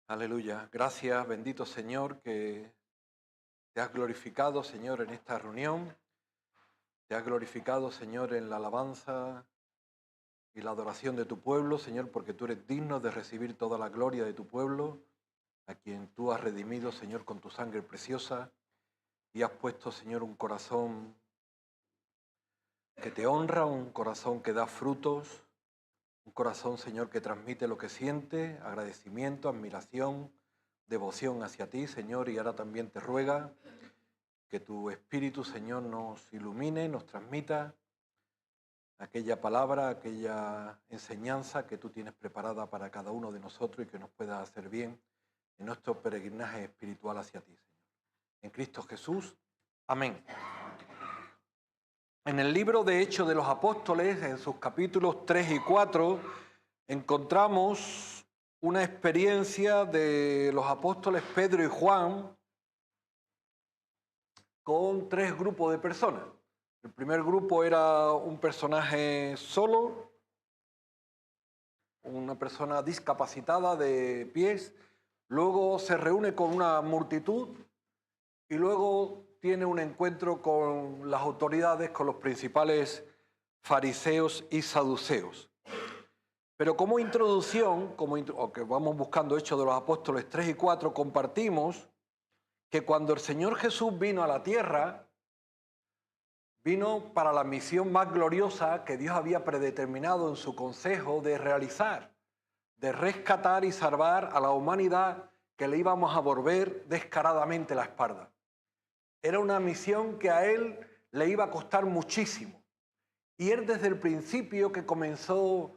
Aleluya. Gracias, bendito Señor, que te has glorificado, Señor, en esta reunión. Te has glorificado, Señor, en la alabanza y la adoración de tu pueblo, Señor, porque tú eres digno de recibir toda la gloria de tu pueblo, a quien tú has redimido, Señor, con tu sangre preciosa, y has puesto, Señor, un corazón que te honra, un corazón que da frutos, un corazón, Señor, que transmite lo que siente, agradecimiento, admiración, devoción hacia ti, Señor, y ahora también te ruega que tu Espíritu, Señor, nos ilumine, nos transmita aquella palabra, aquella enseñanza que tú tienes preparada para cada uno de nosotros y que nos pueda hacer bien en nuestro peregrinaje espiritual hacia ti, Señor. En Cristo Jesús. Amén. En el libro de Hechos de los Apóstoles, en sus capítulos 3 y 4, encontramos una experiencia de los apóstoles Pedro y Juan con tres grupos de personas. El primer grupo era un personaje solo, una persona discapacitada de pies, luego se reúne con una multitud y luego tiene un encuentro con las autoridades, con los principales fariseos y saduceos. Pero como introducción, que vamos buscando Hechos de los Apóstoles 3 y 4, compartimos que cuando el Señor Jesús vino a la tierra, vino para la misión más gloriosa que Dios había predeterminado en su consejo de realizar, de rescatar y salvar a la humanidad que le íbamos a volver descaradamente la espalda. Era una misión que a él le iba a costar muchísimo. Y él desde el principio que comenzó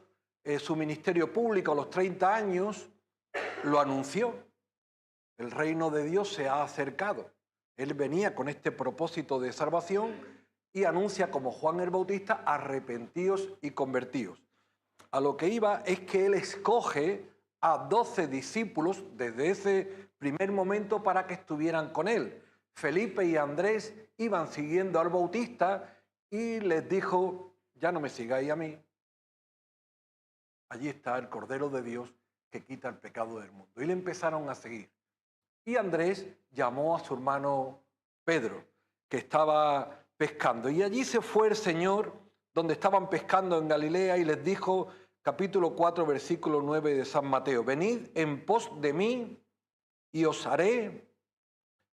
su ministerio público a los 30 años, lo anunció. El reino de Dios se ha acercado. Él venía con este propósito de salvación y anuncia como Juan el Bautista, arrepentíos y convertíos. A lo que iba es que él escoge a 12 discípulos desde ese primer momento para que estuvieran con él. Felipe y Andrés iban siguiendo al Bautista y les dijo: ya no me sigáis a mí. Allí está el Cordero de Dios que quita el pecado del mundo. Y le empezaron a seguir. Y Andrés llamó a su hermano Pedro, que estaba pescando. Y allí se fue el Señor, donde estaban pescando en Galilea, y les dijo, capítulo 4, versículo 9 de San Mateo: venid en pos de mí y os haré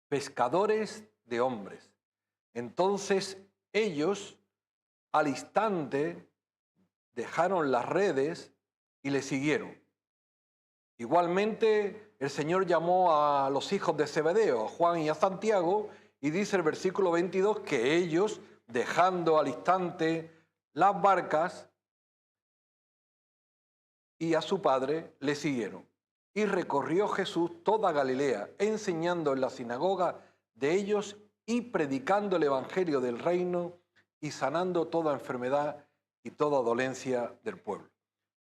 pescadores de hombres. Entonces ellos al instante dejaron las redes y le siguieron. Igualmente el Señor llamó a los hijos de Zebedeo, a Juan y a Santiago, y dice el versículo 22 que ellos, dejando al instante las barcas y a su padre, le siguieron. Y recorrió Jesús toda Galilea, enseñando en la sinagoga de ellos y predicando el evangelio del reino y sanando toda enfermedad y toda dolencia del pueblo.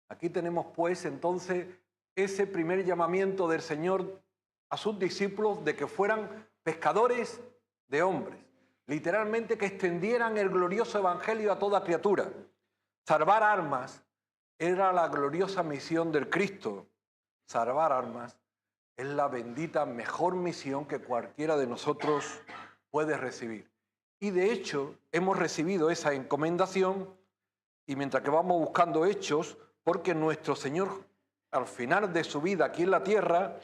Aquí tenemos pues entonces ese primer llamamiento del Señor a sus discípulos de que fueran pescadores de hombres, literalmente que extendieran el glorioso evangelio a toda criatura. Salvar almas era la gloriosa misión del Cristo. Salvar almas es la bendita mejor misión que cualquiera de nosotros puede recibir. Y de hecho hemos recibido esa encomendación, y mientras que vamos buscando hechos, porque nuestro Señor al final de su vida aquí en la tierra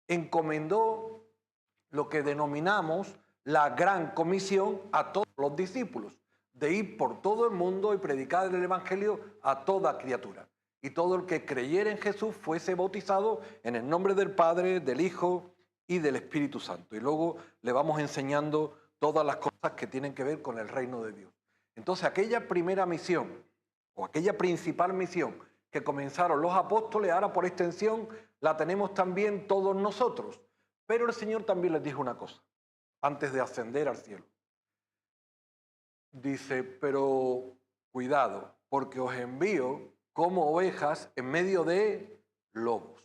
encomendó lo que denominamos la gran comisión a todos los discípulos, de ir por todo el mundo y predicar el evangelio a toda criatura. Y todo el que creyera en Jesús fuese bautizado en el nombre del Padre, del Hijo y del Espíritu Santo. Y luego le vamos enseñando todas las cosas que tienen que ver con el reino de Dios. Entonces aquella primera misión, o aquella principal misión que comenzaron los apóstoles, ahora por extensión la tenemos también todos nosotros. Pero el Señor también les dijo una cosa antes de ascender al cielo. Dice: pero cuidado, porque os envío como ovejas en medio de lobos.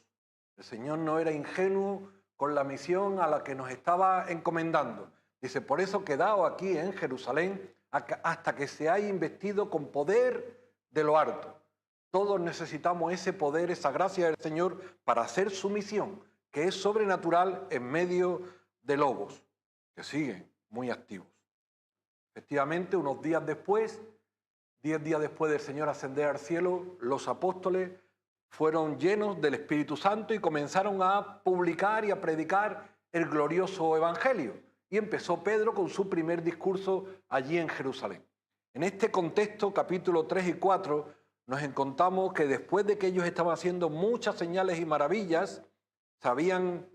El Señor no era ingenuo con la misión a la que nos estaba encomendando. Dice: por eso quedaos aquí en Jerusalén hasta que seáis investido con poder de lo alto. Todos necesitamos ese poder, esa gracia del Señor para hacer su misión, que es sobrenatural en medio de lobos, que siguen muy activos. Efectivamente, unos días después, 10 días después del Señor ascender al cielo, los apóstoles fueron llenos del Espíritu Santo y comenzaron a publicar y a predicar el glorioso Evangelio. Y empezó Pedro con su primer discurso allí en Jerusalén. En este contexto, capítulo 3 y 4, nos encontramos que después de que ellos estaban haciendo muchas señales y maravillas, se habían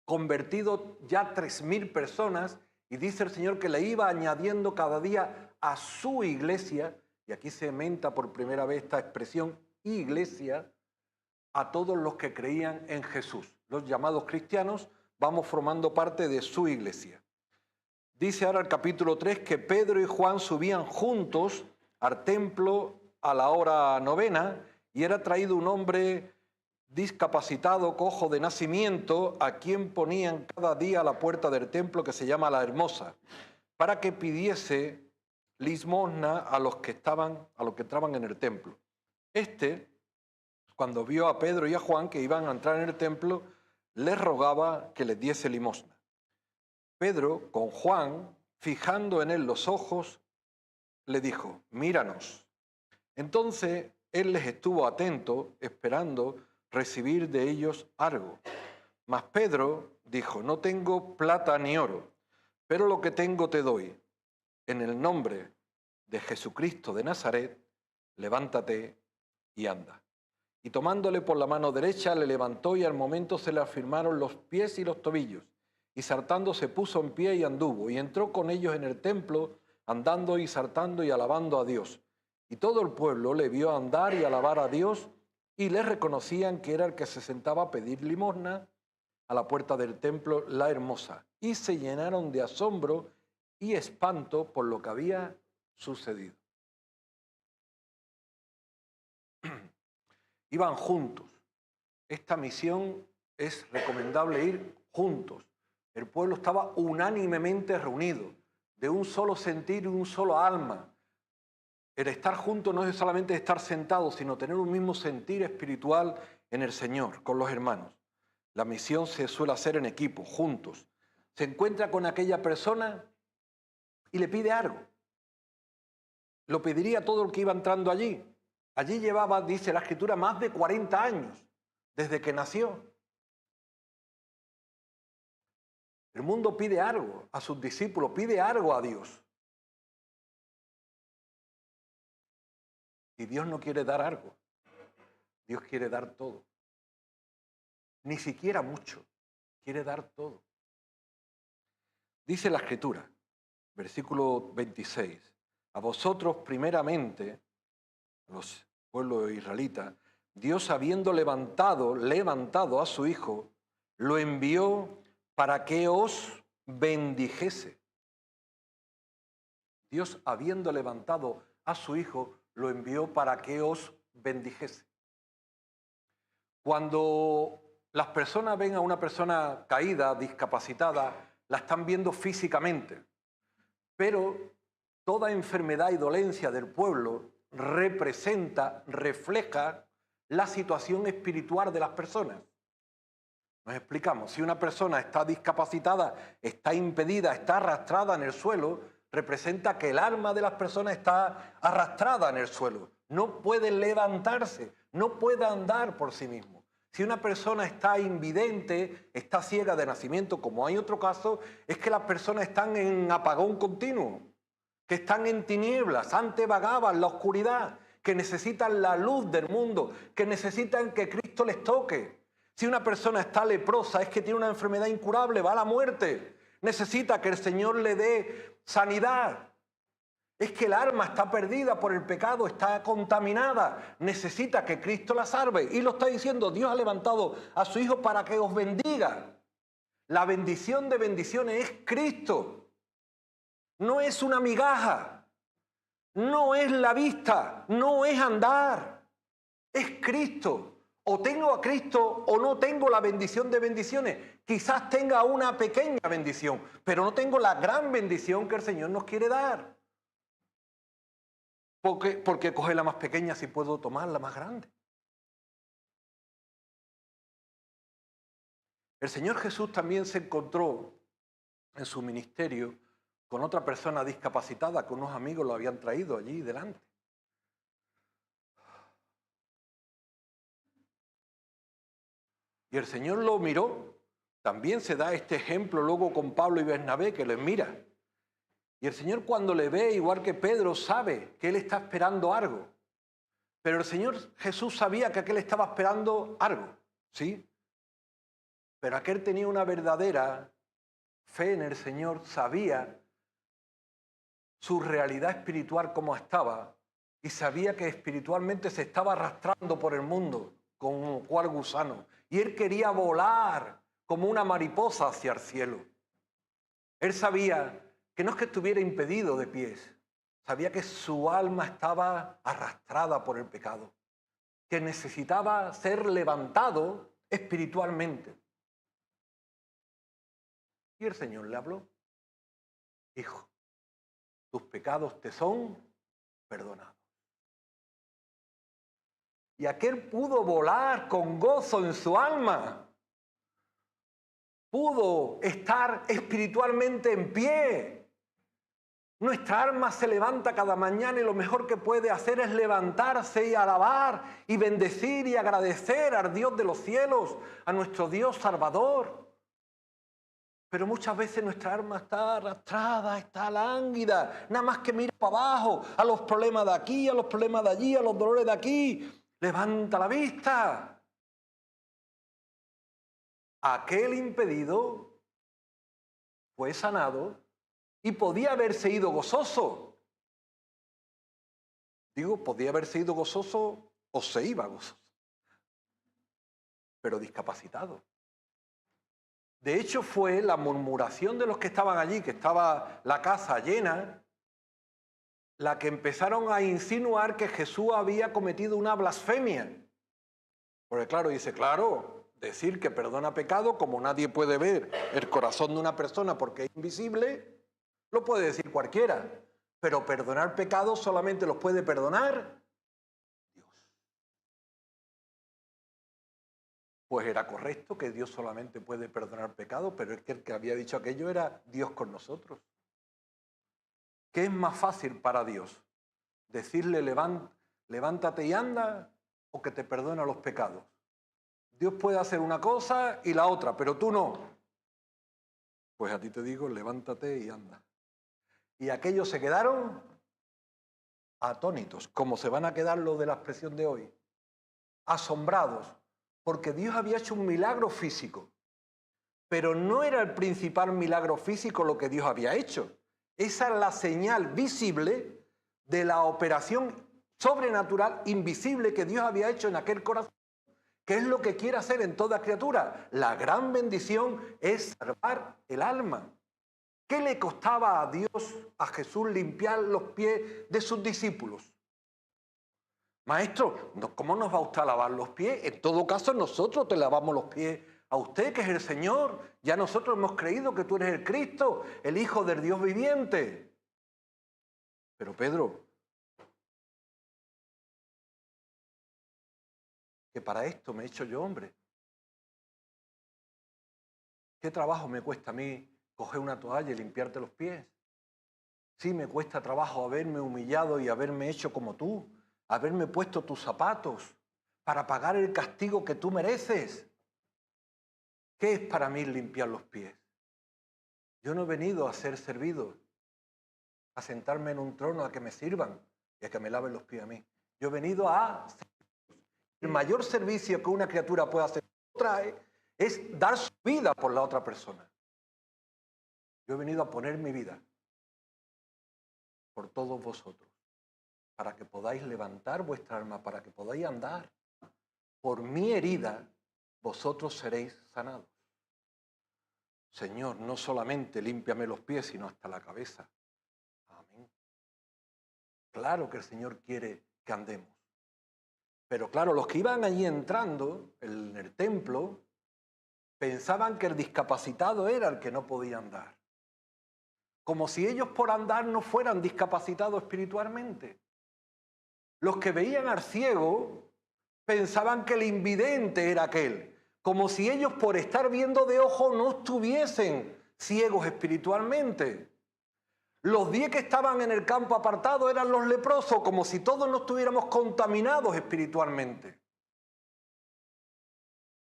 convertido ya 3.000 personas, y dice el Señor que le iba añadiendo cada día a su iglesia, y aquí se menta por primera vez esta expresión, iglesia, a todos los que creían en Jesús. Los llamados cristianos vamos formando parte de su iglesia. Dice ahora el capítulo 3 que Pedro y Juan subían juntos al templo a la hora novena, y era traído un hombre discapacitado, cojo de nacimiento, a quien ponían cada día a la puerta del templo, que se llama La Hermosa, para que pidiese limosna a los que entraban en el templo. Cuando vio a Pedro y a Juan que iban a entrar en el templo, les rogaba que les diese limosna. Pedro, con Juan, fijando en él los ojos, le dijo: míranos. Entonces él les estuvo atento, esperando recibir de ellos algo. Mas Pedro dijo: no tengo plata ni oro, pero lo que tengo te doy. En el nombre de Jesucristo de Nazaret, levántate y anda. Y tomándole por la mano derecha, le levantó, y al momento se le afirmaron los pies y los tobillos. Y saltando se puso en pie y anduvo, y entró con ellos en el templo, andando y saltando y alabando a Dios. Y todo el pueblo le vio andar y alabar a Dios, y le reconocían que era el que se sentaba a pedir limosna a la puerta del templo La Hermosa. Y se llenaron de asombro y espanto por lo que había sucedido. Iban juntos. Esta misión es recomendable ir juntos. El pueblo estaba unánimemente reunido, de un solo sentir y un solo alma. El estar juntos no es solamente estar sentados, sino tener un mismo sentir espiritual en el Señor, con los hermanos. La misión se suele hacer en equipo, juntos. Se encuentra con aquella persona y le pide algo. Lo pediría todo el que iba entrando allí. Allí llevaba, dice la Escritura, más de 40 años, desde que nació. El mundo pide algo a sus discípulos, pide algo a Dios. Y Dios no quiere dar algo. Dios quiere dar todo. Ni siquiera mucho. Quiere dar todo. Dice la Escritura, versículo 26, a vosotros primeramente, los pueblos israelitas, Dios habiendo levantado a su Hijo, lo envió para que os bendijese. Dios habiendo levantado a su Hijo, lo envió para que os bendijese. Cuando las personas ven a una persona caída, discapacitada, la están viendo físicamente, pero toda enfermedad y dolencia del pueblo refleja la situación espiritual de las personas. Nos explicamos: si una persona está discapacitada, está impedida, está arrastrada en el suelo, representa que el alma de las personas está arrastrada en el suelo. No puede levantarse, no puede andar por sí mismo. Si una persona está invidente, está ciega de nacimiento, como hay otro caso, es que las personas están en apagón continuo, que están en tinieblas, antes vagaban la oscuridad, que necesitan la luz del mundo, que necesitan que Cristo les toque. Si una persona está leprosa, es que tiene una enfermedad incurable, va a la muerte. Necesita que el Señor le dé sanidad. Es que el alma está perdida por el pecado, está contaminada. Necesita que Cristo la salve. Y lo está diciendo: Dios ha levantado a su Hijo para que os bendiga. La bendición de bendiciones es Cristo. No es una migaja. No es la vista. No es andar. Es Cristo. O tengo a Cristo o no tengo la bendición de bendiciones. Quizás tenga una pequeña bendición, pero no tengo la gran bendición que el Señor nos quiere dar. Porque coger la más pequeña si puedo tomar la más grande. El Señor Jesús también se encontró en su ministerio con otra persona discapacitada que unos amigos lo habían traído allí delante. Y el Señor lo miró. También se da este ejemplo luego con Pablo y Bernabé, que les mira. Y el Señor, cuando le ve, igual que Pedro, sabe que él está esperando algo. Pero el Señor Jesús sabía que aquel estaba esperando algo, ¿sí? Pero aquel tenía una verdadera fe en el Señor, sabía su realidad espiritual como estaba y sabía que espiritualmente se estaba arrastrando por el mundo como cual gusano. Y él quería volar como una mariposa hacia el cielo. Él sabía que no es que estuviera impedido de pies, sabía que su alma estaba arrastrada por el pecado, que necesitaba ser levantado espiritualmente. Y el Señor le habló: hijo, tus pecados te son perdonados. Y aquel pudo volar con gozo en su alma. Pudo estar espiritualmente en pie. Nuestra alma se levanta cada mañana y lo mejor que puede hacer es levantarse y alabar y bendecir y agradecer al Dios de los cielos, a nuestro Dios Salvador. Pero muchas veces nuestra alma está arrastrada, está lánguida, nada más que mira para abajo, a los problemas de aquí, a los problemas de allí, a los dolores de aquí. Levanta la vista. Aquel impedido fue sanado y podía haberse ido gozoso. Digo, podía haberse ido gozoso o se iba gozoso, pero discapacitado. De hecho, fue la murmuración de los que estaban allí, que estaba la casa llena, la que empezaron a insinuar que Jesús había cometido una blasfemia. Porque claro, dice, claro, decir que perdona pecado, como nadie puede ver el corazón de una persona porque es invisible, lo puede decir cualquiera. Pero perdonar pecados solamente los puede perdonar Dios. Pues era correcto que Dios solamente puede perdonar pecados, pero es que el que había dicho aquello era Dios con nosotros. ¿Qué es más fácil para Dios? Decirle levántate y anda, o que te perdona los pecados. Dios puede hacer una cosa y la otra, pero tú no. Pues a ti te digo, levántate y anda. Y aquellos se quedaron atónitos, como se van a quedar los de la expresión de hoy, asombrados, porque Dios había hecho un milagro físico, pero no era el principal milagro físico lo que Dios había hecho. Esa es la señal visible de la operación sobrenatural, invisible que Dios había hecho en aquel corazón, que es lo que quiere hacer en toda criatura. La gran bendición es salvar el alma. ¿Qué le costaba a Dios, a Jesús, limpiar los pies de sus discípulos? Maestro, ¿cómo nos va usted a lavar los pies? En todo caso, nosotros te lavamos los pies a usted, que es el Señor. Ya nosotros hemos creído que tú eres el Cristo, el Hijo del Dios viviente. Pero Pedro, que para esto me he hecho yo hombre. ¿Qué trabajo me cuesta a mí coger una toalla y limpiarte los pies? Sí, me cuesta trabajo haberme humillado y haberme hecho como tú, haberme puesto tus zapatos para pagar el castigo que tú mereces. ¿Qué es para mí limpiar los pies? Yo no he venido a ser servido, a sentarme en un trono a que me sirvan y a que me laven los pies a mí. Yo he venido a servir. El mayor servicio que una criatura puede hacer es dar su vida por la otra persona. Yo he venido a poner mi vida por todos vosotros, para que podáis levantar vuestra alma, para que podáis andar. Por mi herida, vosotros seréis sanados. Señor, no solamente límpiame los pies, sino hasta la cabeza. Amén. Claro que el Señor quiere que andemos. Pero claro, los que iban allí entrando en el templo pensaban que el discapacitado era el que no podía andar. Como si ellos por andar no fueran discapacitados espiritualmente. Los que veían al ciego pensaban que el invidente era aquel. como si ellos por estar viendo de ojo no estuviesen ciegos espiritualmente. Los 10 que estaban en el campo apartado eran los leprosos, como si todos no estuviéramos contaminados espiritualmente.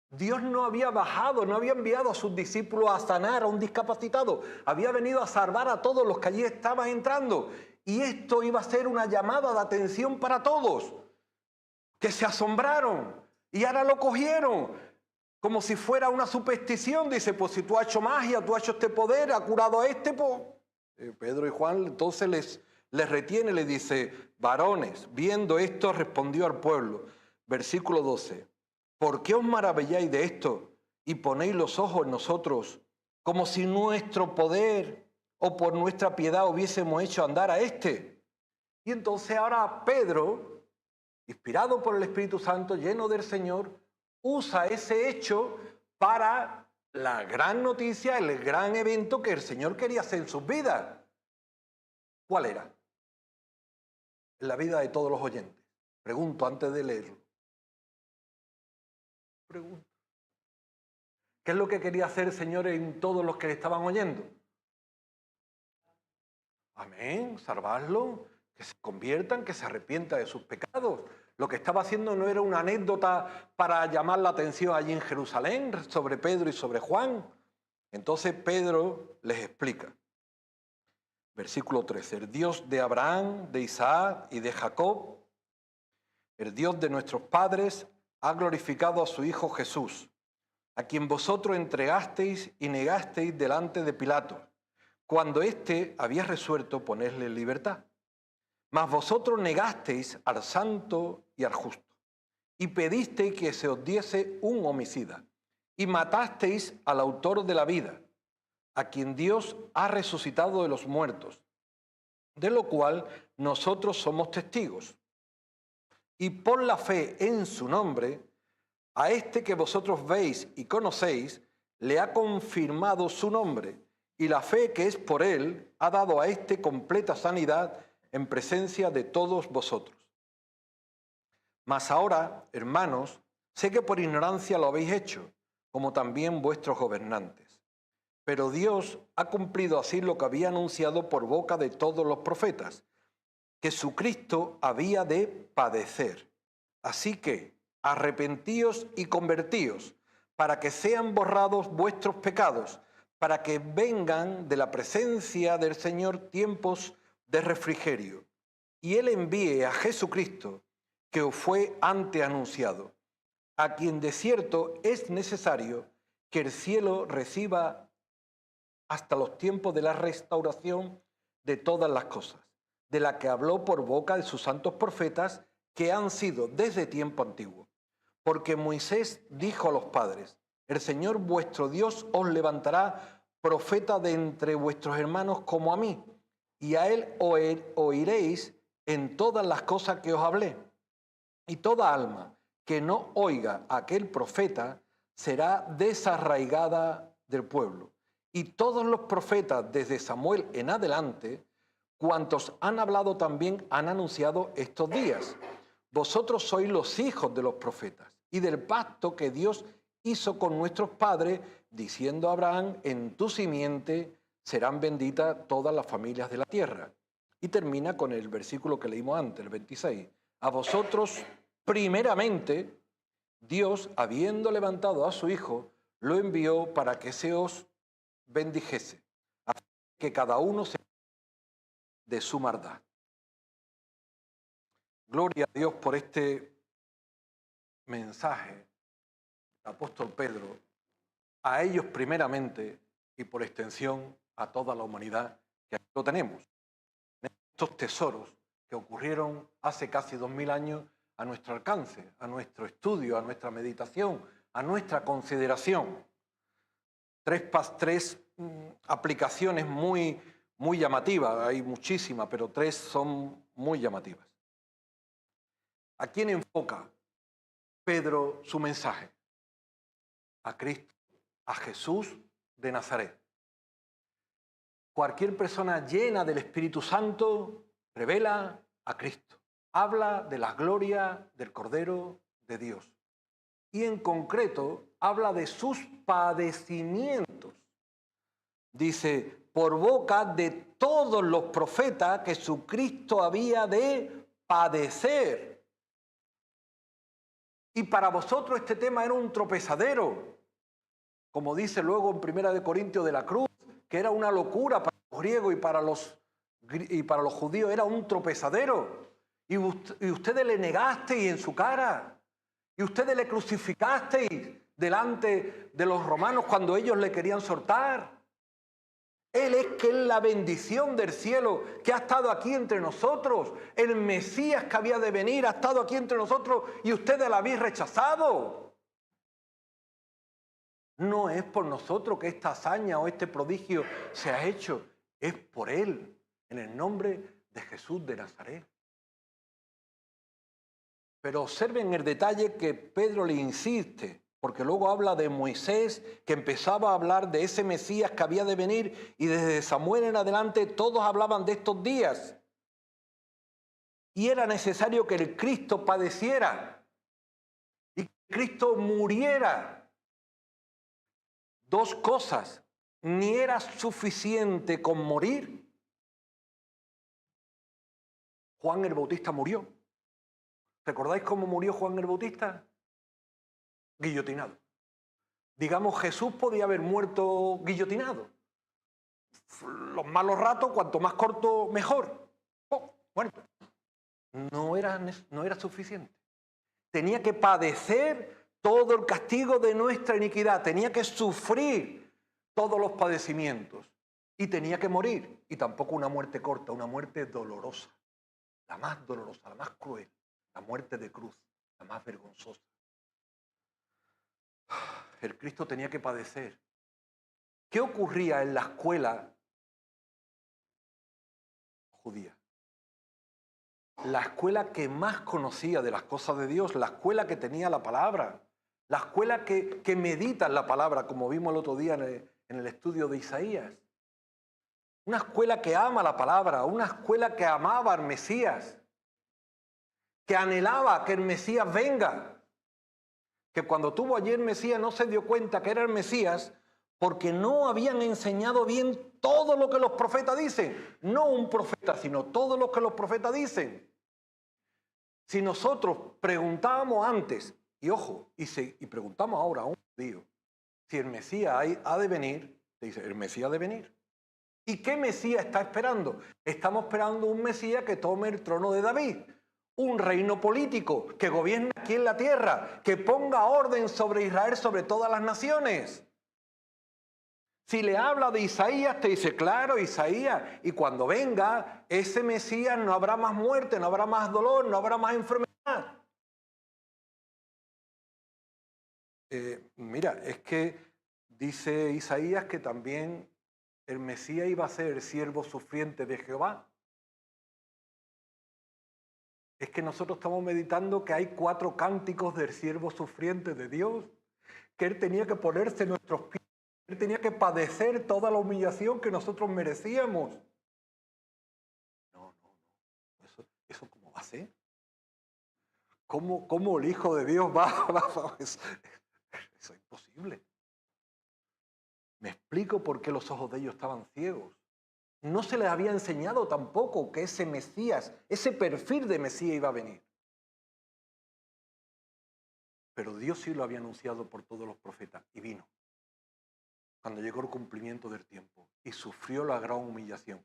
Dios no había bajado, no había enviado a sus discípulos a sanar a un discapacitado, había venido a salvar a todos los que allí estaban entrando. Y esto iba a ser una llamada de atención para todos, que se asombraron y ahora lo cogieron como si fuera una superstición. Dice, pues si tú has hecho magia, tú has hecho este poder, has curado a este, pues... Pedro y Juan entonces les retiene, les dice, varones, viendo esto respondió al pueblo. Versículo 12, ¿por qué os maravilláis de esto y ponéis los ojos en nosotros como si nuestro poder o por nuestra piedad hubiésemos hecho andar a este? Y entonces ahora Pedro, inspirado por el Espíritu Santo, lleno del Señor, usa ese hecho para la gran noticia, el gran evento que el Señor quería hacer en sus vidas. ¿Cuál era? En la vida de todos los oyentes. Pregunto antes de leerlo. Pregunto. ¿Qué es lo que quería hacer el Señor en todos los que le estaban oyendo? Amén, salvarlo, que se conviertan, que se arrepientan de sus pecados. Lo que estaba haciendo no era una anécdota para llamar la atención allí en Jerusalén sobre Pedro y sobre Juan. Entonces Pedro les explica. Versículo 13, el Dios de Abraham, de Isaac y de Jacob, el Dios de nuestros padres, ha glorificado a su Hijo Jesús, a quien vosotros entregasteis y negasteis delante de Pilato, cuando éste había resuelto ponerle en libertad. Mas vosotros negasteis al santo y al justo, y pedisteis que se os diese un homicida, y matasteis al autor de la vida, a quien Dios ha resucitado de los muertos, de lo cual nosotros somos testigos. Y por la fe en su nombre, a este que vosotros veis y conocéis, le ha confirmado su nombre, y la fe que es por él ha dado a este completa sanidad en presencia de todos vosotros. Mas ahora, hermanos, sé que por ignorancia lo habéis hecho, como también vuestros gobernantes. Pero Dios ha cumplido así lo que había anunciado por boca de todos los profetas, que su Cristo había de padecer. Así que arrepentíos y convertíos, para que sean borrados vuestros pecados, para que vengan de la presencia del Señor tiempos de refrigerio, y Él envíe a Jesucristo, que os fue antes anunciado, a quien de cierto es necesario que el cielo reciba hasta los tiempos de la restauración de todas las cosas, de la que habló por boca de sus santos profetas, que han sido desde tiempo antiguo. Porque Moisés dijo a los padres, el Señor vuestro Dios os levantará profeta de entre vuestros hermanos como a mí, y a él oiréis en todas las cosas que os hablé. Y toda alma que no oiga a aquel profeta será desarraigada del pueblo. Y todos los profetas, desde Samuel en adelante, cuantos han hablado también han anunciado estos días. Vosotros sois los hijos de los profetas y del pacto que Dios hizo con nuestros padres, diciendo a Abraham, en tu simiente serán benditas todas las familias de la tierra. Y termina con el versículo que leímos antes, el 26. A vosotros, primeramente, Dios, habiendo levantado a su Hijo, lo envió para que se os bendijese, a fin de que cada uno se de su maldad. Gloria a Dios por este mensaje del apóstol Pedro, a ellos primeramente y por extensión a toda la humanidad que aquí lo tenemos. Estos tesoros que ocurrieron hace casi 2000 años a nuestro alcance, a nuestro estudio, a nuestra meditación, a nuestra consideración. Tres aplicaciones muy llamativas, hay muchísimas, pero 3 son muy llamativas. ¿A quién enfoca Pedro su mensaje? A Cristo, a Jesús de Nazaret. Cualquier persona llena del Espíritu Santo revela a Cristo, habla de la gloria del Cordero de Dios. Y en concreto habla de sus padecimientos. Dice, por boca de todos los profetas que Jesucristo había de padecer. Y para vosotros este tema era un tropezadero, como dice luego en 1 Corintios de la Cruz, que era una locura para los griegos y para los judíos, era un tropezadero. Y ustedes le negasteis en su cara, y ustedes le crucificasteis delante de los romanos cuando ellos le querían soltar. Él es la bendición del cielo que ha estado aquí entre nosotros. El Mesías que había de venir ha estado aquí entre nosotros y ustedes la habéis rechazado. No es por nosotros que esta hazaña o este prodigio se ha hecho. Es por Él, en el nombre de Jesús de Nazaret. Pero observen el detalle que Pedro le insiste. Porque luego habla de Moisés, que empezaba a hablar de ese Mesías que había de venir, y desde Samuel en adelante todos hablaban de estos días. Y era necesario que el Cristo padeciera y que Cristo muriera. Dos cosas, ni era suficiente con morir. Juan el Bautista murió. ¿Recordáis cómo murió Juan el Bautista? Guillotinado. Digamos, Jesús podía haber muerto guillotinado. Los malos ratos, cuanto más corto, mejor. Bueno, no era suficiente. Tenía que padecer todo el castigo de nuestra iniquidad. Tenía que sufrir todos los padecimientos. Y tenía que morir. Y tampoco una muerte corta, una muerte dolorosa. La más dolorosa, la más cruel. La muerte de cruz, la más vergonzosa. El Cristo tenía que padecer. ¿Qué ocurría en la escuela judía? La escuela que más conocía de las cosas de Dios, la escuela que tenía la palabra, la escuela que medita en la palabra, como vimos el otro día en el estudio de Isaías. Una escuela que ama la palabra, una escuela que amaba al Mesías, que anhelaba que el Mesías venga. Que cuando tuvo allí el Mesías no se dio cuenta que era el Mesías porque no habían enseñado bien todo lo que los profetas dicen. No un profeta, sino todo lo que los profetas dicen. Si nosotros preguntábamos antes, y ojo, y preguntamos ahora a un judío, si el Mesías ha de venir, te dice, el Mesías ha de venir. ¿Y qué Mesías está esperando? Estamos esperando un Mesías que tome el trono de David. Un reino político que gobierne aquí en la tierra, que ponga orden sobre Israel, sobre todas las naciones. Si le habla de Isaías, te dice, claro, Isaías, y cuando venga ese Mesías no habrá más muerte, no habrá más dolor, no habrá más enfermedad. Mira, es que dice Isaías que también el Mesías iba a ser el siervo sufriente de Jehová. Es que nosotros estamos meditando que hay 4 cánticos del siervo sufriente de Dios, que Él tenía que ponerse en nuestros pies, Él tenía que padecer toda la humillación que nosotros merecíamos. No. ¿Eso cómo va a ser? ¿Cómo el Hijo de Dios va? Eso es imposible. Me explico por qué los ojos de ellos estaban ciegos. No se les había enseñado tampoco que ese Mesías, ese perfil de Mesías iba a venir. Pero Dios sí lo había anunciado por todos los profetas y vino. Cuando llegó el cumplimiento del tiempo y sufrió la gran humillación.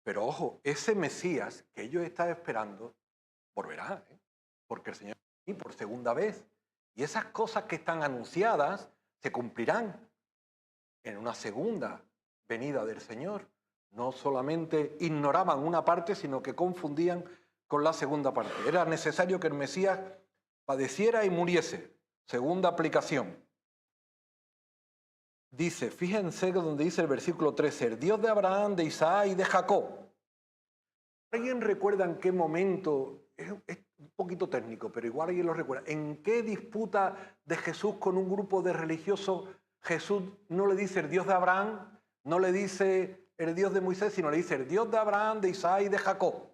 Pero ojo, ese Mesías que ellos estaban esperando, volverá, porque el Señor viene por segunda vez. Y esas cosas que están anunciadas se cumplirán en una segunda venida del Señor. No solamente ignoraban una parte, sino que confundían con la segunda parte. Era necesario que el Mesías padeciera y muriese. Segunda aplicación. Dice, fíjense donde dice el versículo 13, el Dios de Abraham, de Isaac y de Jacob. ¿Alguien recuerda en qué momento, es un poquito técnico, pero igual alguien lo recuerda, en qué disputa de Jesús con un grupo de religiosos, Jesús no le dice el Dios de Abraham, no le dice el Dios de Moisés, sino le dice el Dios de Abraham, de Isaac y de Jacob?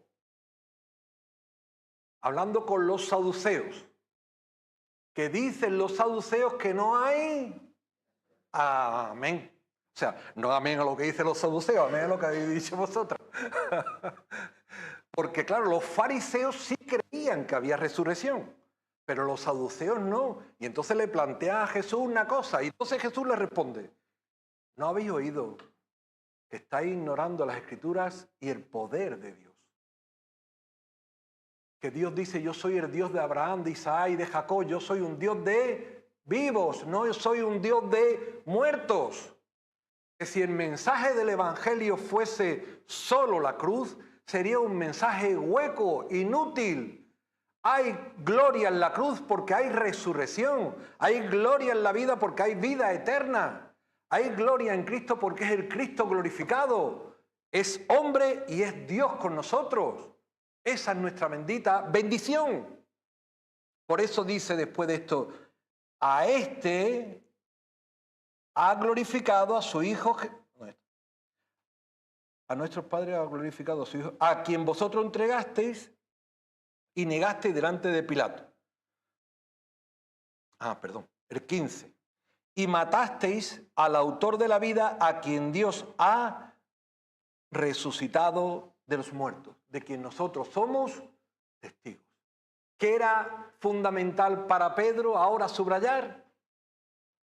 Hablando con los saduceos, que dicen los saduceos que no hay. Amén. O sea, no amén a lo que dicen los saduceos, amén a lo que habéis dicho vosotros. Porque claro, los fariseos sí creían que había resurrección, pero los saduceos no. Y entonces le plantea a Jesús una cosa, y entonces Jesús le responde: ¿no habéis oído que estáis ignorando las Escrituras y el poder de Dios? Que Dios dice: yo soy el Dios de Abraham, de Isaac y de Jacob. Yo soy un Dios de vivos, no soy un Dios de muertos. Que si el mensaje del Evangelio fuese solo la cruz, sería un mensaje hueco, inútil. Hay gloria en la cruz porque hay resurrección. Hay gloria en la vida porque hay vida eterna. Hay gloria en Cristo porque es el Cristo glorificado. Es hombre y es Dios con nosotros. Esa es nuestra bendita bendición. Por eso dice después de esto: a este ha glorificado a su Hijo, a nuestros padres ha glorificado a su Hijo, a quien vosotros entregasteis y negasteis delante de Pilato. El 15. Y matasteis al autor de la vida, a quien Dios ha resucitado de los muertos, de quien nosotros somos testigos. ¿Qué era fundamental para Pedro ahora subrayar?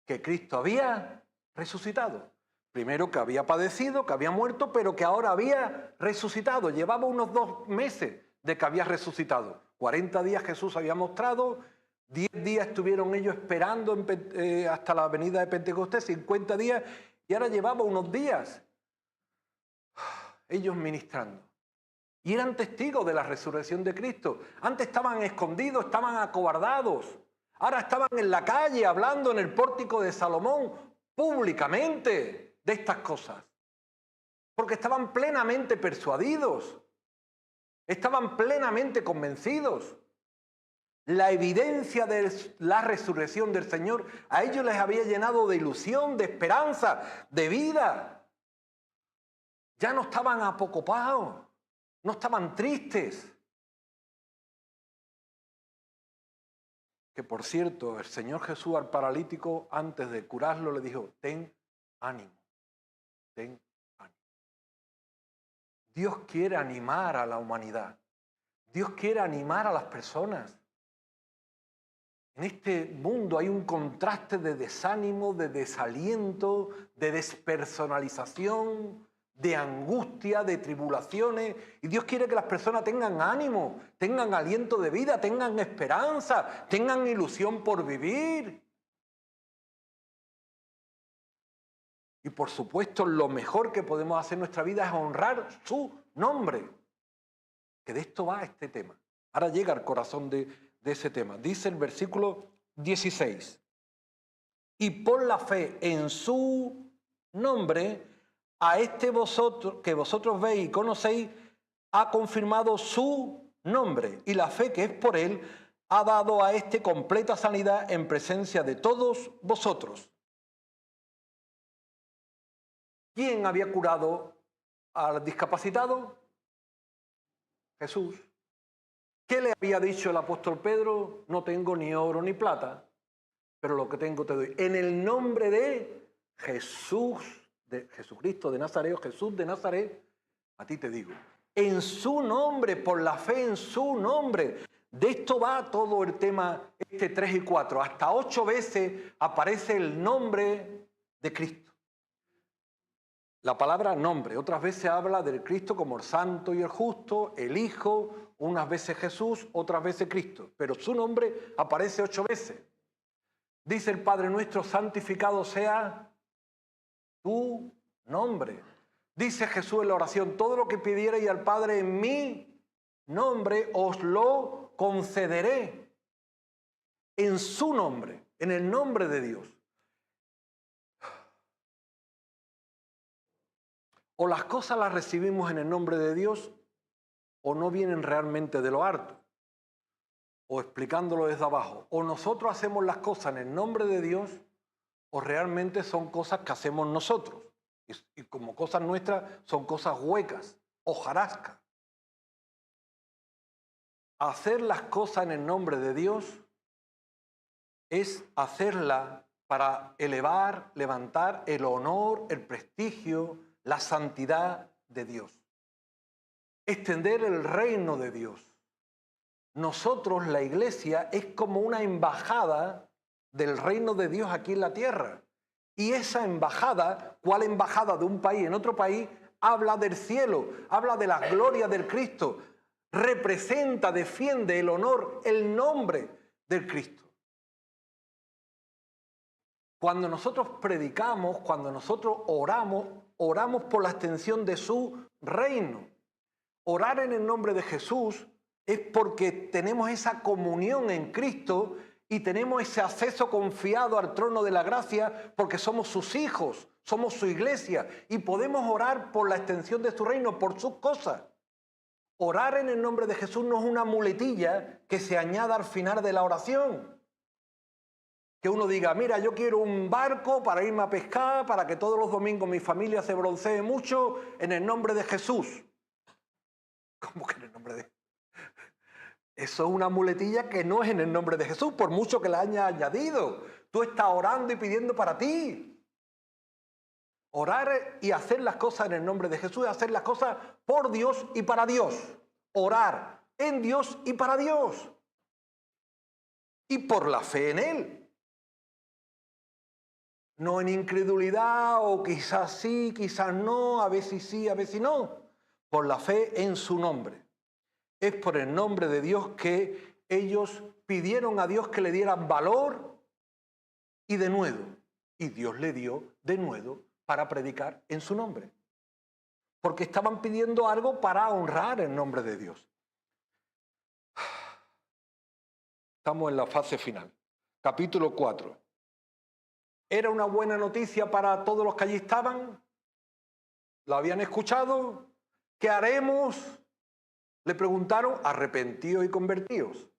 Que Cristo había resucitado. Primero que había padecido, que había muerto, pero que ahora había resucitado. Llevaba unos 2 meses de que había resucitado. 40 días Jesús había mostrado, 10 días estuvieron ellos esperando hasta la venida de Pentecostés, 50 días, y ahora llevaba unos días ellos ministrando. Y eran testigos de la resurrección de Cristo. Antes estaban escondidos, estaban acobardados. Ahora estaban en la calle hablando en el pórtico de Salomón públicamente de estas cosas. Porque estaban plenamente persuadidos. Estaban plenamente convencidos. La evidencia de la resurrección del Señor a ellos les había llenado de ilusión, de esperanza, de vida. Ya no estaban apocopados, no estaban tristes. Que por cierto, el Señor Jesús al paralítico, antes de curarlo, le dijo: ten ánimo, ten ánimo. Dios quiere animar a la humanidad. Dios quiere animar a las personas. En este mundo hay un contraste de desánimo, de desaliento, de despersonalización, de angustia, de tribulaciones. Y Dios quiere que las personas tengan ánimo, tengan aliento de vida, tengan esperanza, tengan ilusión por vivir. Y por supuesto, lo mejor que podemos hacer en nuestra vida es honrar su nombre. Que de esto va este tema. Ahora llega al corazón de ese tema. Dice el versículo 16. Y por la fe en su nombre, a este que vosotros veis y conocéis, ha confirmado su nombre. Y la fe que es por él ha dado a este completa sanidad en presencia de todos vosotros. ¿Quién había curado al discapacitado? Jesús. ¿Qué le había dicho el apóstol Pedro? No tengo ni oro ni plata, pero lo que tengo te doy. En el nombre de Jesús, de Jesucristo de Nazaret, Jesús de Nazaret, a ti te digo. En su nombre, por la fe en su nombre. De esto va todo el tema 3 y 4. Hasta 8 veces aparece el nombre de Cristo. La palabra nombre, otras veces habla del Cristo como el santo y el justo, el Hijo, unas veces Jesús, otras veces Cristo. Pero su nombre aparece 8 veces. Dice el Padre nuestro: santificado sea tu nombre. Dice Jesús en la oración: todo lo que pidierais al Padre en mi nombre, os lo concederé. En su nombre, en el nombre de Dios. O las cosas las recibimos en el nombre de Dios, o no vienen realmente de lo alto, o explicándolo desde abajo. O nosotros hacemos las cosas en el nombre de Dios, o realmente son cosas que hacemos nosotros. Y como cosas nuestras, son cosas huecas, hojarascas. Hacer las cosas en el nombre de Dios es hacerla para elevar, levantar el honor, el prestigio, la santidad de Dios. Extender el reino de Dios. Nosotros, la Iglesia, es como una embajada del reino de Dios aquí en la tierra. Y esa embajada, ¿cuál embajada de un país en otro país? Habla del cielo, habla de la gloria del Cristo, representa, defiende el honor, el nombre del Cristo. Cuando nosotros predicamos, cuando nosotros oramos, oramos por la extensión de su reino. Orar en el nombre de Jesús es porque tenemos esa comunión en Cristo y tenemos ese acceso confiado al trono de la gracia porque somos sus hijos, somos su iglesia y podemos orar por la extensión de su reino, por sus cosas. Orar en el nombre de Jesús no es una muletilla que se añada al final de la oración. Que uno diga, mira, yo quiero un barco para irme a pescar, para que todos los domingos mi familia se broncee mucho en el nombre de Jesús. ¿Cómo que en el nombre de...? Eso es una muletilla que no es en el nombre de Jesús, por mucho que la haya añadido. Tú estás orando y pidiendo para ti. Orar y hacer las cosas en el nombre de Jesús es hacer las cosas por Dios y para Dios. Orar en Dios y para Dios. Y por la fe en Él. No en incredulidad o quizás sí, quizás no, a veces sí, a veces no. Por la fe en su nombre. Es por el nombre de Dios que ellos pidieron a Dios que le dieran valor y denuedo. Y Dios le dio denuedo para predicar en su nombre. Porque estaban pidiendo algo para honrar el nombre de Dios. Estamos en la fase final. Capítulo 4. ¿Era una buena noticia para todos los que allí estaban? ¿La habían escuchado? ¿Qué haremos? Le preguntaron, arrepentidos y convertidos.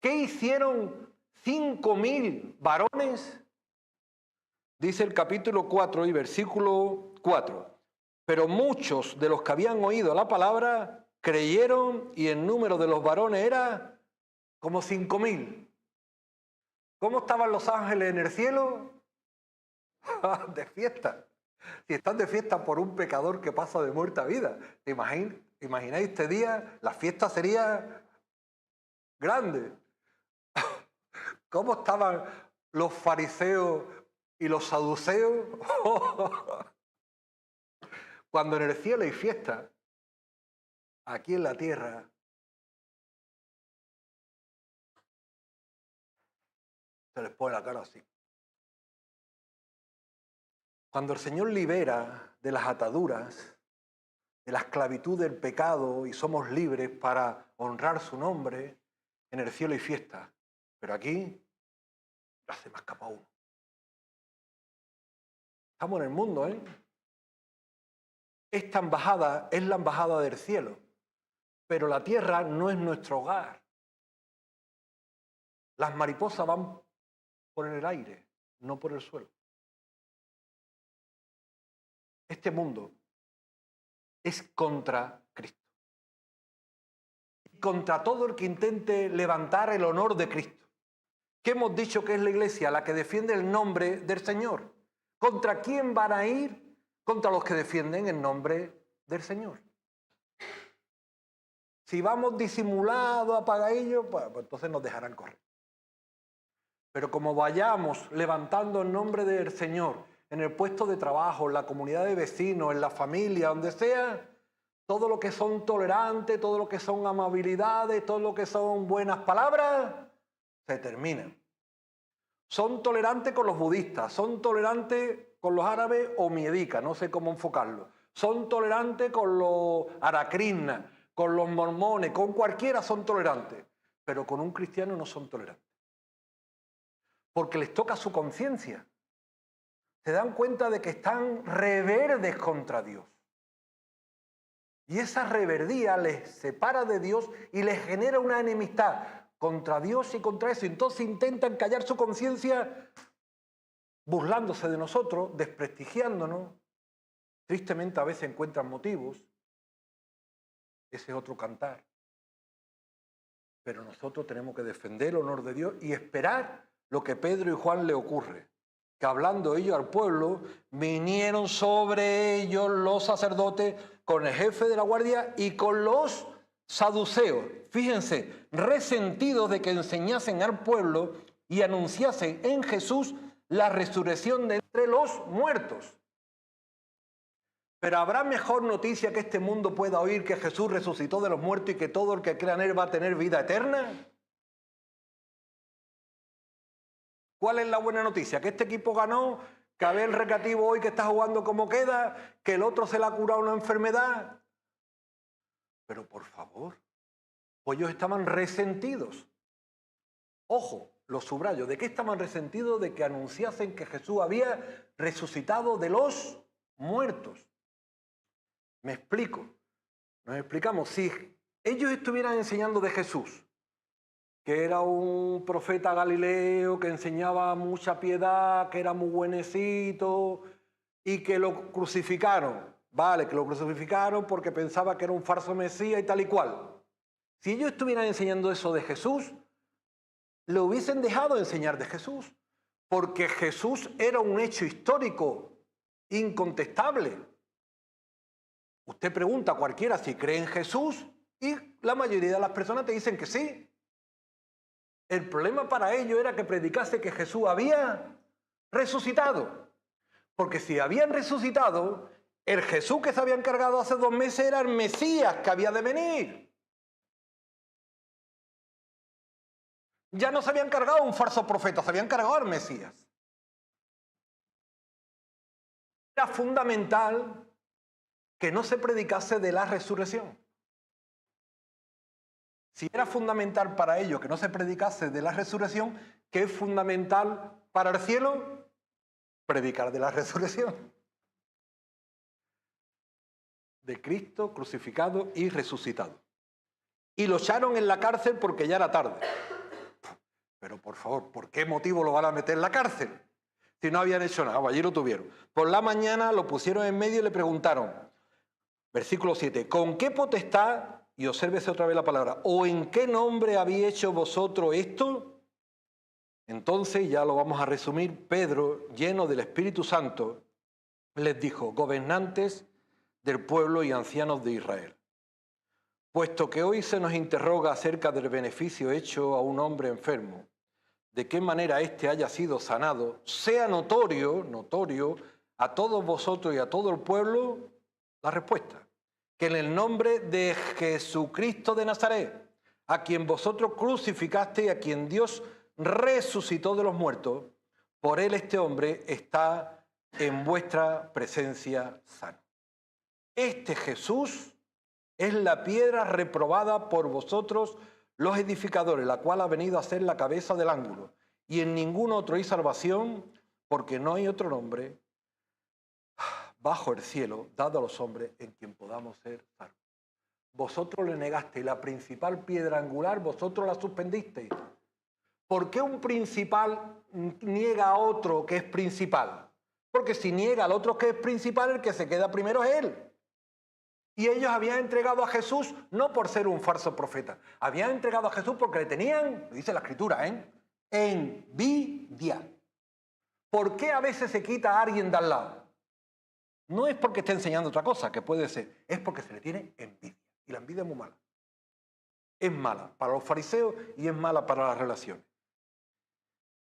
¿Qué hicieron 5.000 varones? Dice el capítulo 4 y versículo 4. Pero muchos de los que habían oído la palabra creyeron y el número de los varones era como 5.000. ¿Cómo estaban los ángeles en el cielo? De fiesta. Si están de fiesta por un pecador que pasa de muerte a vida. ¿Te imagináis este día? La fiesta sería grande. ¿Cómo estaban los fariseos y los saduceos? Cuando en el cielo hay fiesta, aquí en la tierra se les pone la cara así. Cuando el Señor libera de las ataduras, de la esclavitud del pecado y somos libres para honrar su nombre, en el cielo hay fiesta. Pero aquí no se me escapa uno. Estamos en el mundo, ¿eh? Esta embajada es la embajada del cielo, pero la tierra no es nuestro hogar. Las mariposas van por el aire, no por el suelo. Este mundo es contra Cristo. Contra todo el que intente levantar el honor de Cristo. ¿Qué hemos dicho que es la iglesia? La que defiende el nombre del Señor. ¿Contra quién van a ir? Contra los que defienden el nombre del Señor. Si vamos disimulados, apagadillos, pues entonces nos dejarán correr. Pero como vayamos levantando el nombre del Señor en el puesto de trabajo, en la comunidad de vecinos, en la familia, donde sea, todo lo que son tolerantes, todo lo que son amabilidades, todo lo que son buenas palabras, se termina. Son tolerantes con los budistas, son tolerantes con los árabes o miedicas, no sé cómo enfocarlo. Son tolerantes con los arakrishnas, con los mormones, con cualquiera son tolerantes, pero con un cristiano no son tolerantes. Porque les toca su conciencia. Se dan cuenta de que están reverdes contra Dios. Y esa reverdía les separa de Dios y les genera una enemistad contra Dios y contra eso. Entonces intentan callar su conciencia burlándose de nosotros, desprestigiándonos. Tristemente a veces encuentran motivos. Ese es otro cantar. Pero nosotros tenemos que defender el honor de Dios y esperar lo que Pedro y Juan le ocurre, que hablando ellos al pueblo, vinieron sobre ellos los sacerdotes con el jefe de la guardia y con los saduceos, fíjense, resentidos de que enseñasen al pueblo y anunciasen en Jesús la resurrección de entre los muertos. Pero ¿habrá mejor noticia que este mundo pueda oír que Jesús resucitó de los muertos y que todo el que crea en él va a tener vida eterna? ¿Cuál es la buena noticia? Que este equipo ganó, que Abel Recreativo hoy que está jugando como queda, que el otro se le ha curado una enfermedad. Pero por favor, pues ellos estaban resentidos. Ojo, los subrayo, ¿de qué estaban resentidos? De que anunciasen que Jesús había resucitado de los muertos. Me explico. Nos explicamos. Si ellos estuvieran enseñando de Jesús, que era un profeta galileo, que enseñaba mucha piedad, que era muy buenecito, y que lo crucificaron. Vale, que lo crucificaron porque pensaba que era un falso Mesías y tal y cual. Si ellos estuvieran enseñando eso de Jesús, le hubiesen dejado enseñar de Jesús, porque Jesús era un hecho histórico, incontestable. Usted pregunta a cualquiera si cree en Jesús y la mayoría de las personas te dicen que sí. El problema para ellos era que predicase que Jesús había resucitado. Porque si habían resucitado, el Jesús que se había encargado hace 2 meses era el Mesías que había de venir. Ya no se habían cargado un falso profeta, se habían cargado al Mesías. Era fundamental que no se predicase de la resurrección. Si era fundamental para ellos que no se predicase de la resurrección, ¿qué es fundamental para el cielo? Predicar de la resurrección. De Cristo crucificado y resucitado. Y lo echaron en la cárcel porque ya era tarde. Pero por favor, ¿por qué motivo lo van a meter en la cárcel? Si no habían hecho nada, allí lo tuvieron. Por la mañana lo pusieron en medio y le preguntaron, versículo 7, ¿con qué potestad, y obsérvese otra vez la palabra, o en qué nombre habéis hecho vosotros esto? Entonces, ya lo vamos a resumir, Pedro, lleno del Espíritu Santo, les dijo, gobernantes del pueblo y ancianos de Israel, puesto que hoy se nos interroga acerca del beneficio hecho a un hombre enfermo, de qué manera éste haya sido sanado, sea notorio a todos vosotros y a todo el pueblo, la respuesta, que en el nombre de Jesucristo de Nazaret, a quien vosotros crucificaste y a quien Dios resucitó de los muertos, por él este hombre está en vuestra presencia sano. Este Jesús es la piedra reprobada por vosotros los edificadores, la cual ha venido a ser la cabeza del ángulo. Y en ningún otro hay salvación, porque no hay otro nombre bajo el cielo dado a los hombres en quien podamos ser salvos. Vosotros le negasteis la principal piedra angular, vosotros la suspendisteis. ¿Por qué un principal niega a otro que es principal? Porque si niega al otro que es principal, el que se queda primero es él. Y ellos habían entregado a Jesús no por ser un falso profeta, habían entregado a Jesús porque le tenían, dice la Escritura, envidia. ¿Por qué a veces se quita a alguien de al lado? No es porque esté enseñando otra cosa, que puede ser, es porque se le tiene envidia. Y la envidia es muy mala. Es mala para los fariseos y es mala para las relaciones.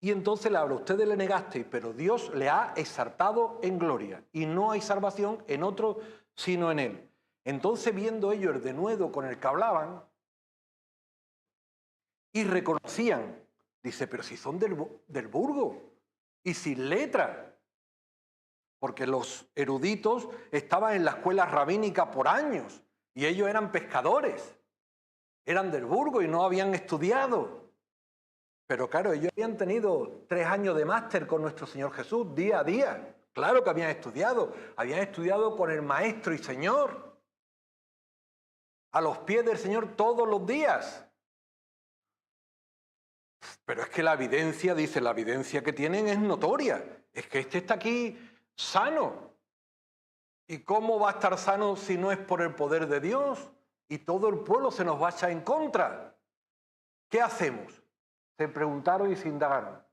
Y entonces le habla, ustedes le negasteis, pero Dios le ha exaltado en gloria. Y no hay salvación en otro, sino en él. Entonces, viendo ellos el denuedo con el que hablaban, y reconocían, dice, pero si son del burgo, y sin letra, porque los eruditos estaban en la escuela rabínica por años, y ellos eran pescadores, eran del burgo y no habían estudiado. Pero claro, ellos habían tenido 3 años de máster con nuestro Señor Jesús, día a día. Claro que habían estudiado con el Maestro y Señor, a los pies del Señor todos los días. Pero es que la evidencia, dice, la evidencia que tienen es notoria. Es que este está aquí sano. ¿Y cómo va a estar sano si no es por el poder de Dios? Y todo el pueblo se nos va a echar en contra. ¿Qué hacemos? Se preguntaron y se indagaron.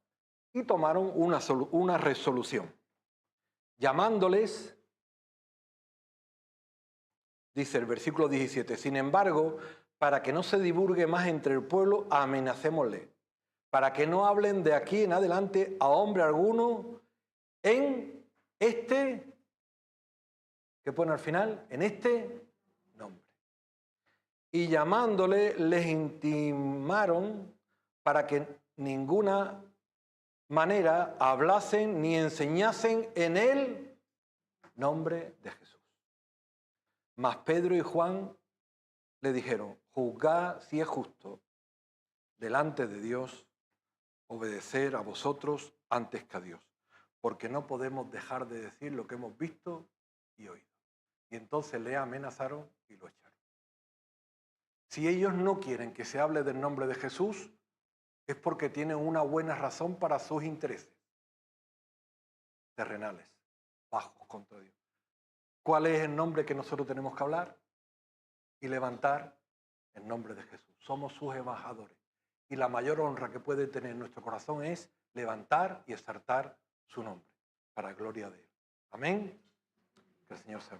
y tomaron una resolución, llamándoles, dice el versículo 17, sin embargo, para que no se divulgue más entre el pueblo, amenacémosle, para que no hablen de aquí en adelante a hombre alguno en este, ¿qué pone al final? En este nombre. Y llamándole, les intimaron para que ninguna manera hablasen ni enseñasen en el nombre de Jesús. Mas Pedro y Juan le dijeron, juzgad si es justo delante de Dios obedecer a vosotros antes que a Dios, porque no podemos dejar de decir lo que hemos visto y oído. Y entonces le amenazaron y lo echaron. Si ellos no quieren que se hable del nombre de Jesús, es porque tienen una buena razón para sus intereses terrenales, bajos contra Dios. ¿Cuál es el nombre que nosotros tenemos que hablar y levantar? El nombre de Jesús. Somos sus embajadores. Y la mayor honra que puede tener nuestro corazón es levantar y exaltar su nombre, para gloria de Él. Amén. Que el Señor sea.